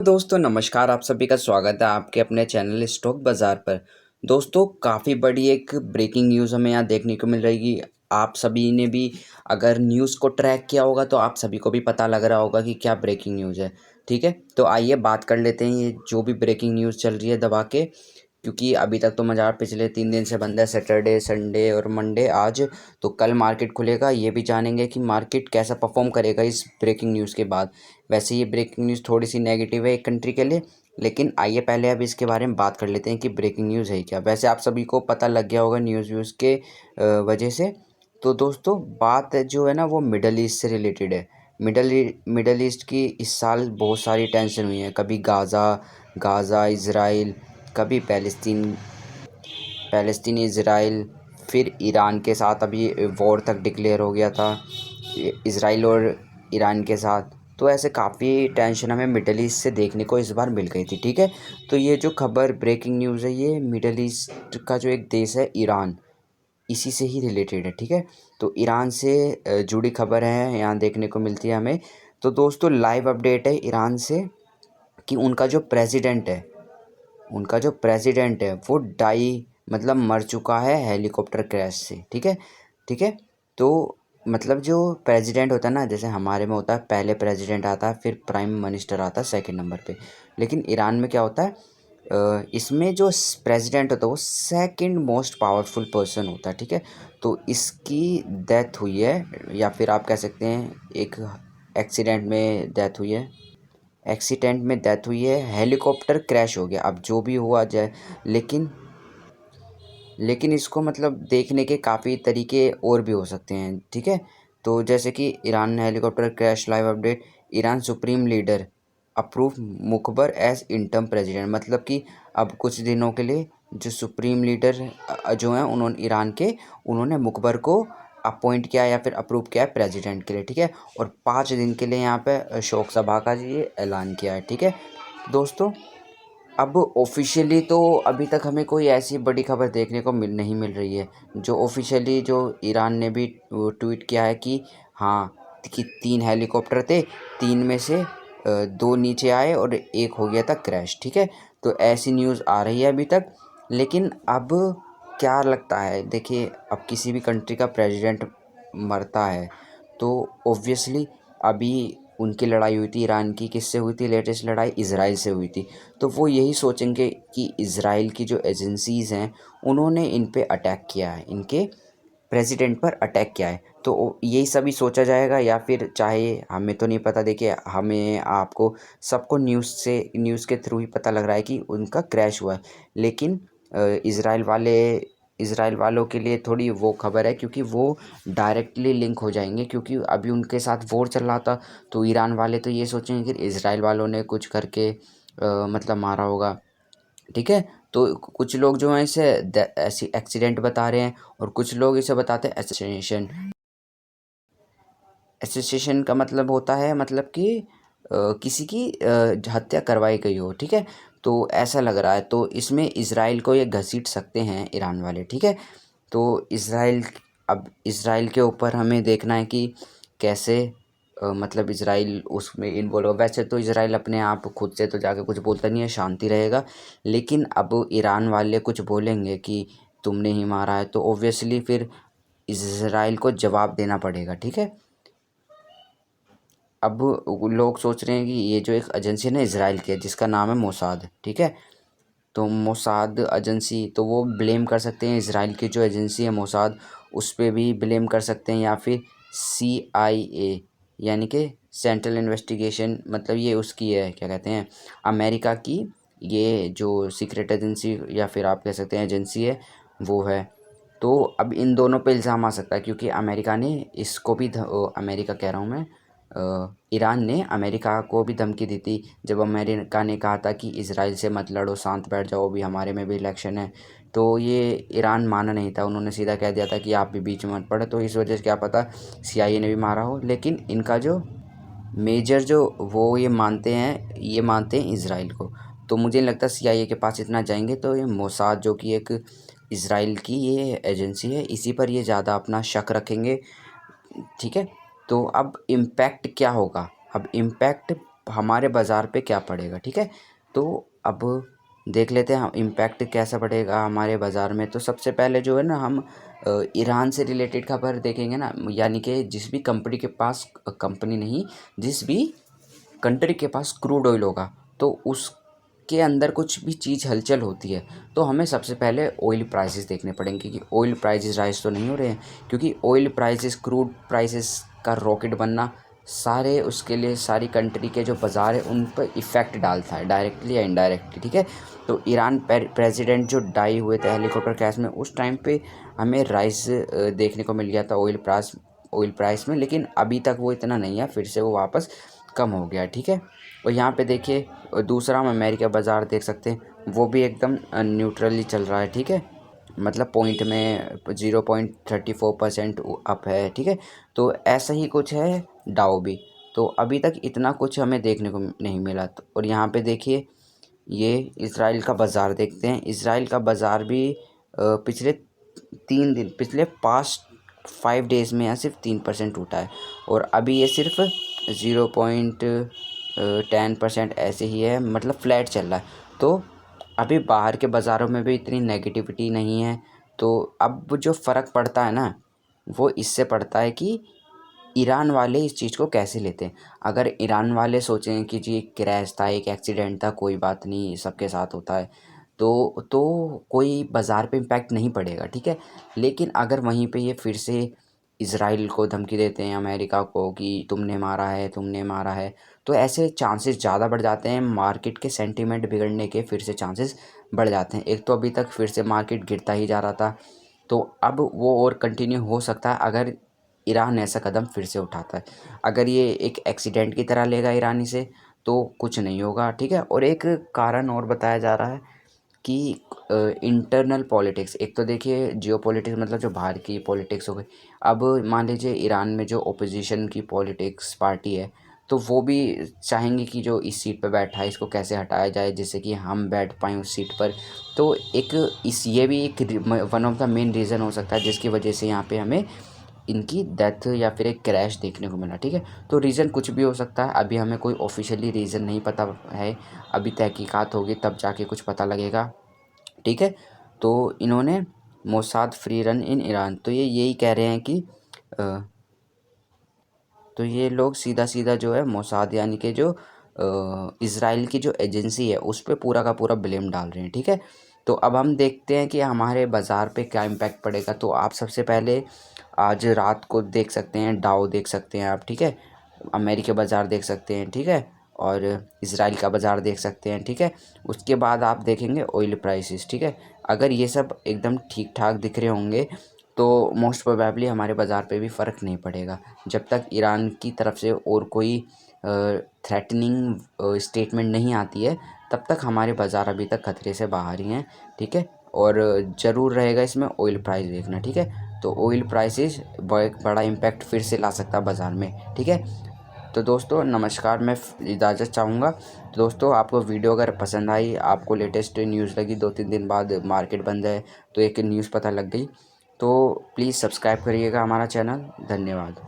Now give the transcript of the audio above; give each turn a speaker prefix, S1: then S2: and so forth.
S1: दोस्तों नमस्कार, आप सभी का स्वागत है आपके अपने चैनल स्टॉक बाज़ार पर। दोस्तों काफ़ी बड़ी एक ब्रेकिंग न्यूज़ हमें यहाँ देखने को मिल रही है। आप सभी ने भी अगर न्यूज़ को ट्रैक किया होगा तो आप सभी को भी पता लग रहा होगा कि क्या ब्रेकिंग न्यूज़ है। ठीक है, तो आइए बात कर लेते हैं ये जो भी ब्रेकिंग न्यूज़ चल रही है दबा के, क्योंकि अभी तक तो बाज़ार पिछले 3 दिन से बंद है, सैटरडे, संडे और मंडे आज। तो कल मार्केट खुलेगा, ये भी जानेंगे कि मार्केट कैसा परफॉर्म करेगा इस ब्रेकिंग न्यूज़ के बाद। वैसे ये ब्रेकिंग न्यूज़ थोड़ी सी नेगेटिव है एक कंट्री के लिए, लेकिन आइए पहले अब इसके बारे में बात कर लेते हैं कि ब्रेकिंग न्यूज़ है क्या। वैसे आप सभी को पता लग गया होगा न्यूज़ व्यूज़ के वजह से। तो दोस्तों बात जो है ना वो मिडल ईस्ट से रिलेटेड है। मिडल ईस्ट की इस साल बहुत सारी टेंशन हुई है, कभी गाज़ा इज़राइल, कभी पैलेस्तीन इज़राइल, फिर ईरान के साथ अभी वॉर तक डिक्लेयर हो गया था इज़राइल और ईरान के साथ। तो ऐसे काफ़ी टेंशन हमें मिडल ईस्ट से देखने को इस बार मिल गई थी। ठीक है, तो ये जो खबर ब्रेकिंग न्यूज़ है ये मिडल ईस्ट का जो एक देश है ईरान, इसी से ही रिलेटेड है। ठीक है, तो ईरान से जुड़ी खबर है यहाँ देखने को मिलती है हमें। तो दोस्तों लाइव अपडेट है ईरान से कि उनका जो प्रेसिडेंट है वो मतलब मर चुका है हेलीकॉप्टर क्रैश से। ठीक है, ठीक है। तो मतलब जो प्रेसिडेंट होता है ना, जैसे हमारे में होता है पहले प्रेसिडेंट आता है फिर प्राइम मिनिस्टर आता है सेकंड नंबर पे, लेकिन ईरान में क्या होता है, इसमें जो प्रेसिडेंट होता है वो सेकंड मोस्ट पावरफुल पर्सन होता है। ठीक है, तो इसकी डेथ हुई है, या फिर आप कह सकते हैं एक एक्सीडेंट में डेथ हुई है, हेलीकॉप्टर क्रैश हो गया। अब जो भी हुआ जाए, लेकिन लेकिन इसको मतलब देखने के काफ़ी तरीके और भी हो सकते हैं। ठीक है, तो जैसे कि ईरान ने helicopter crash live update, Iran supreme leader approve Mokhber as interim president, मतलब कि अब कुछ दिनों के लिए जो सुप्रीम लीडर जो हैं उन्होंने मुखबर को अपॉइंट किया या फिर अप्रूव किया है प्रेसिडेंट के लिए। ठीक है, और 5 दिन के लिए यहाँ पे शोक सभा का ये ऐलान किया है। ठीक है दोस्तों, अब ऑफिशियली तो अभी तक हमें कोई ऐसी बड़ी खबर देखने को नहीं मिल रही है। जो ऑफिशियली जो ईरान ने भी ट्वीट किया है कि हाँ, कि 3 हेलीकॉप्टर थे, 3 में से 2 नीचे आए और एक हो गया था क्रैश। ठीक है, तो ऐसी न्यूज़ आ रही है अभी तक। लेकिन अब क्या लगता है, देखिए अब किसी भी कंट्री का प्रेसिडेंट मरता है तो ऑब्वियसली अभी उनकी लड़ाई हुई थी ईरान की, किससे हुई थी लेटेस्ट लड़ाई, इज़राइल से हुई थी। तो वो यही सोचेंगे कि इज़राइल की जो एजेंसीज़ हैं उन्होंने इन पे अटैक किया है, इनके प्रेसिडेंट पर अटैक किया है। तो यही सभी सोचा जाएगा, या फिर चाहे हमें तो नहीं पता। देखिए हमें आपको सबको न्यूज़ के थ्रू ही पता लग रहा है कि उनका क्रैश हुआ है, लेकिन इज़राइल वाले इज़राइल वालों के लिए थोड़ी वो खबर है, क्योंकि वो डायरेक्टली लिंक हो जाएंगे, क्योंकि अभी उनके साथ वॉर चल रहा था। तो ईरान वाले तो ये सोचेंगे कि इज़राइल वालों ने कुछ करके मतलब मारा होगा। ठीक है, तो कुछ लोग जो हैं इसे ऐसी एक्सीडेंट बता रहे हैं, और कुछ लोग इसे बताते हैं एसोसिएशन। एसोसिएशन का मतलब होता है मतलब कि किसी की हत्या करवाई गई हो। ठीक है, तो ऐसा लग रहा है, तो इसमें इज़राइल को ये घसीट सकते हैं ईरान वाले। ठीक है, तो अब इज़राइल के ऊपर हमें देखना है कि कैसे मतलब इज़राइल उसमें इन्वॉल्व हो। वैसे तो इज़राइल अपने आप खुद से तो जाके कुछ बोलता नहीं है, शांति रहेगा, लेकिन अब ईरान वाले कुछ बोलेंगे कि तुमने ही मारा है, तो ऑब्वियसली फिर इज़राइल को जवाब देना पड़ेगा। ठीक है, अब लोग सोच रहे हैं कि ये जो एक एजेंसी है ना इज़राइल की है, जिसका नाम है मोसाद। ठीक है, तो मोसाद एजेंसी, तो वो ब्लेम कर सकते हैं इज़राइल की जो एजेंसी है मोसाद, उस पर भी ब्लेम कर सकते हैं, या फिर CIA, यानी कि सेंट्रल इन्वेस्टिगेशन, मतलब ये उसकी है, क्या कहते हैं, अमेरिका की ये जो सीक्रेट एजेंसी या फिर आप कह सकते हैं एजेंसी है वो है। तो अब इन दोनों पे इल्ज़ाम आ सकता है, क्योंकि अमेरिका ने इसको भी अमेरिका कह रहा हूँ मैं, ईरान ने अमेरिका को भी धमकी दी थी, जब अमेरिका ने कहा था कि इज़राइल से मत लड़ो, शांत बैठ जाओ, भी हमारे में भी इलेक्शन है। तो ये ईरान माना नहीं था, उन्होंने सीधा कह दिया था कि आप भी बीच में मत पड़े। तो इस वजह से क्या पता CIA ने भी मारा हो, लेकिन इनका जो मेजर जो वो ये मानते हैं इज़राइल को। तो मुझे नहीं लगता CIA के पास इतना जाएंगे। तो ये मोसाद जो कि एक इज़राइल की ये एजेंसी है, इसी पर ये ज़्यादा अपना शक रखेंगे। ठीक है, तो अब इम्पैक्ट क्या होगा, अब इम्पैक्ट हमारे बाज़ार पे क्या पड़ेगा, ठीक है। तो अब देख लेते हैं इम्पैक्ट कैसा पड़ेगा हमारे बाज़ार में। तो सबसे पहले जो है ना, हम ईरान से रिलेटेड खबर देखेंगे ना, यानी कि जिस भी कंपनी के पास, कंपनी नहीं, जिस भी कंट्री के पास क्रूड ऑयल होगा, तो उसके अंदर कुछ भी चीज़ हलचल होती है, तो हमें सबसे पहले ऑयल प्राइसेस देखने पड़ेंगे कि ऑयल प्राइसेस राइज तो नहीं हो रहे हैं। क्योंकि ऑयल प्राइसेस, क्रूड प्राइसेस का रॉकेट बनना सारे, उसके लिए सारी कंट्री के जो बाज़ार है उन पर इफ़ेक्ट डालता है, डायरेक्टली या इनडायरेक्टली, ठीक है। तो ईरान प्रेसिडेंट जो डाई हुए थे हेलीकॉप्टर क्रैश में, उस टाइम पे हमें राइस देखने को मिल गया था ऑयल प्राइस में, लेकिन अभी तक वो इतना नहीं है, फिर से वो वापस कम हो गया, ठीक है। और यहाँ पे देखिए दूसरा हम अमेरिका बाज़ार देख सकते हैं, वो भी एकदम न्यूट्रली चल रहा है, ठीक है। मतलब पॉइंट में 0.34% अप है, ठीक है। तो ऐसा ही कुछ है डाउ भी। तो अभी तक इतना कुछ हमें देखने को नहीं मिला। तो और यहाँ पे देखिए, ये इज़राइल का बाज़ार देखते हैं। इज़राइल का बाज़ार भी पिछले पास्ट 5 डेज़ में यहाँ सिर्फ 3% टूटा है, और अभी ये सिर्फ 0.10% ऐसे ही है, मतलब फ्लैट चल रहा है। तो अभी बाहर के बाज़ारों में भी इतनी नेगेटिविटी नहीं है। तो अब जो फ़र्क पड़ता है ना, वो इससे पड़ता है कि ईरान वाले इस चीज़ को कैसे लेते हैं। अगर ईरान वाले सोचें कि जी क्रैश था, एक एक्सीडेंट था, कोई बात नहीं, सबके साथ होता है, तो कोई बाज़ार पे इम्पैक्ट नहीं पड़ेगा, ठीक है। लेकिन अगर वहीं पे ये फिर से इज़राइल को धमकी देते हैं, अमेरिका को, कि तुमने मारा है, तुमने मारा है, तो ऐसे चांसेस ज़्यादा बढ़ जाते हैं, मार्केट के सेंटीमेंट बिगड़ने के फिर से चांसेस बढ़ जाते हैं। एक तो अभी तक फिर से मार्केट गिरता ही जा रहा था, तो अब वो और कंटिन्यू हो सकता है अगर ईरान ऐसा कदम फिर से उठाता है। अगर ये एक एक्सीडेंट की तरह लेगा ईरान इसे, तो कुछ नहीं होगा, ठीक है। और एक कारण और बताया जा रहा है कि इंटरनल पॉलिटिक्स, एक तो देखिए जियोपॉलिटिक्स, मतलब जो बाहर की पॉलिटिक्स हो गई। अब मान लीजिए ईरान में जो ओपोजिशन की पॉलिटिक्स पार्टी है, तो वो भी चाहेंगे कि जो इस सीट पे बैठा है इसको कैसे हटाया जाए, जिससे कि हम बैठ पाएँ उस सीट पर। तो एक ये भी एक one of the main reason हो सकता है जिसकी वजह से यहाँ पे हमें इनकी डेथ या फिर एक क्रैश देखने को मिला, ठीक है। तो रीज़न कुछ भी हो सकता है, अभी हमें कोई ऑफिशियली रीज़न नहीं पता है, अभी तहकीकात होगी तब जाके कुछ पता लगेगा, ठीक है। तो इन्होंने Mossad free run in Iran, तो ये यही कह रहे हैं कि अ, तो ये लोग सीधा सीधा जो है मोसाद, यानी कि जो इज़राइल की जो एजेंसी है, उस पे पूरा का पूरा ब्लेम डाल रहे हैं, ठीक है। तो अब हम देखते हैं कि हमारे बाज़ार पे क्या इम्पैक्ट पड़ेगा। तो आप सबसे पहले आज रात को देख सकते हैं, डाउ देख सकते हैं आप, ठीक है। अमेरिका बाज़ार देख सकते हैं, ठीक है। और इज़राइल का बाज़ार देख सकते हैं, ठीक है। उसके बाद आप देखेंगे ऑयल प्राइसेस, ठीक है। अगर ये सब एकदम ठीक ठाक दिख रहे होंगे, तो मोस्ट प्रोबेबली हमारे बाज़ार पे भी फ़र्क नहीं पड़ेगा। जब तक ईरान की तरफ से और कोई थ्रेटनिंग स्टेटमेंट नहीं आती है, तब तक हमारे बाज़ार अभी तक खतरे से बाहर ही हैं, ठीक है। और ज़रूर रहेगा इसमें ऑयल प्राइस देखना, ठीक है। तो ऑयल प्राइसेस बड़ा इम्पैक्ट फिर से ला सकता है बाज़ार में, ठीक है। तो दोस्तों नमस्कार, मैं इजाज़त चाहूँगा। तो दोस्तों आपको वीडियो अगर पसंद आई, आपको लेटेस्ट न्यूज़ लगी, 2-3 दिन बाद मार्केट बंद है तो एक न्यूज़ पता लग गई, तो प्लीज़ सब्सक्राइब करिएगा हमारा चैनल। धन्यवाद।